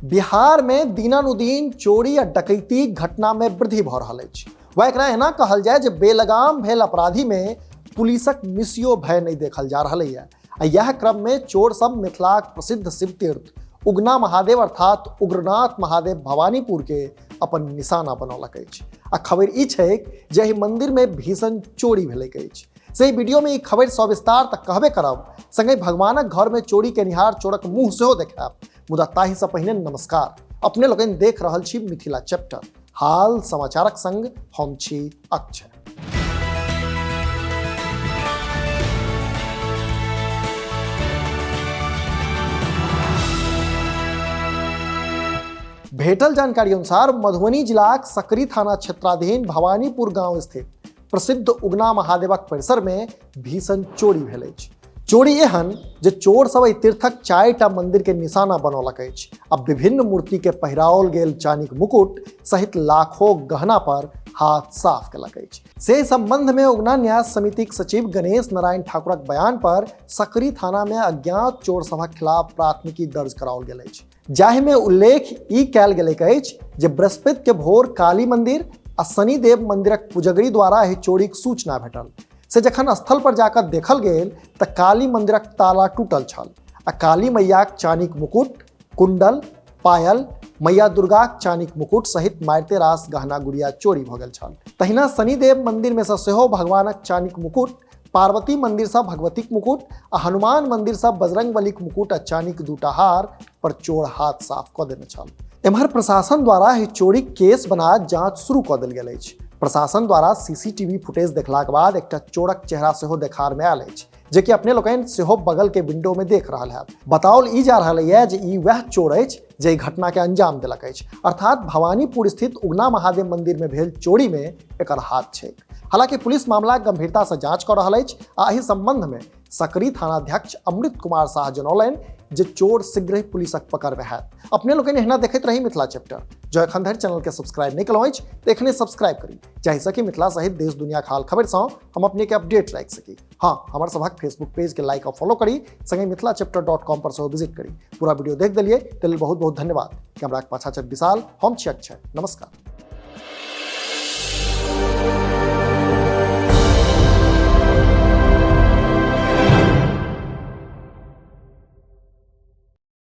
बिहार में दिनानुदिन चोरी आ डकैती घटना में वृद्धि भ रहल अछि। वह एकरा एना कहल जाय जे बेलगाम भेल अपराधी में पुलिसक मिसियो भय नहीं देखल जा रहल है। यह क्रम में चोर सब मिथिलाक प्रसिद्ध शिव तीर्थ उगना महादेव अर्थात उग्रनाथ महादेव भवानीपुर के अपन निशाना बनौलक अछि। आ खबर ई छै जे एहि मंदिर में भीषण चोरी भेलैक अछि। से वीडियो में ई खबर सविस्तार तक कहबे करब, संगे भगवानक घर में चोरी केनिहार चोरक मुंह सेहो देखायब। मुदा ताहि से पहिने नमस्कार, अपने लोगन देख रहल छी मिथिला चैप्टर, हाल समाचारक संग हम छी अक्षय। भेटल जानकारी अनुसार मधुबनी जिलाक सकरी थाना क्षेत्राधीन भवानीपुर गांव स्थित प्रसिद्ध उगना महादेवक परिसर में भीषण चोरी भेल अछि। चोरी एहन जे चोर सब एहि तीर्थक 4टा मंदिर के निशाना बनौलक अछि। अब विभिन्न मूर्ति के पहिराओल गेल चानीक मुकुट सहित लाखों गहना पर हाथ साफ केलक अछि। से संबंध में उगना न्यास समितिक सचिव गणेश नारायण ठाकुरक बयान पर सकरी थाना में अज्ञात चोर सभक खिलाफ प्राथमिकी दर्ज कराओल गेल अछि, जाहि में उल्लेख ई कयल गेल अछि जे बृहस्पति के भोर काली मंदिर आ शनिदेव मंदिरक पुजगरी द्वारा एहि चोरीक सूचना भेटल। से जखन स्थल पर जाकर देखल गेल तऽ काली मंदिरक ताला टूटल छल आ काली मैयाक चानीक मुकुट, कुंडल, पायल, मैया दुर्गाक चानीक मुकुट सहित मारिते रास गहना गुड़िया चोरी भऽ गेल छल। तहिना शनिदेव मंदिर में से सेहो भगवानक चानीक मुकुट, पार्वती मंदिर से भगवतीक मुकुट आ हनुमान मंदिर से बजरंगबलीक मुकुट आ चानीक दूटा हार पर चोर हाथ साफ कऽ देने छल। एम्हर प्रशासन द्वारा एहि चोरीक केस बना जांच शुरू कऽ देल गेल अछि। प्रशासन द्वारा सीसीटीवी फुटेज देखलाक बाद एकटा चोरक चेहरा सेहो देखार में आयल अछि, जे कि अपने लोकनि सेहो बगल के विंडो में देख रहल हैब। बताओल ई जा रहल है जे ई वह चोर अछि जे घटना के अंजाम देलक अछि, अर्थात भवानीपुर स्थित उगना महादेव मंदिर में भेल चोरी में एकर हाथ छै। हालांकि पुलिस मामला गंभीरता से जांच कऽ रहल अछि आ एहि संबंध में सकरी थानाध्यक्ष अमृत कुमार शाह जनौलनि जे चोर शीघ्र ही पुलिसक पकड़ में हैत। अपने लोग एहिना देखैत रही मिथिला चैप्टर। जो एखन धरि चैनल के सब्सक्राइब नहीं केलहुँ अछि तऽ एखने सब्सक्राइब करी, जाहिसँ कि मिथिला सहित देश दुनिया के हाल खबर सँ हम अपने के अपडेट राखि सकी। हाँ, हमार सभक फेसबुक पेज के लाइक और फॉलो करी, संगे मिथिलाचैप्टर.com पर सेहो विजिट करी। पूरा वीडियो देख देलिए तेल बहुत बहुत धन्यवाद। कैमरा के पाछा छथि विशाल, हम छी अक्षय। नमस्कार।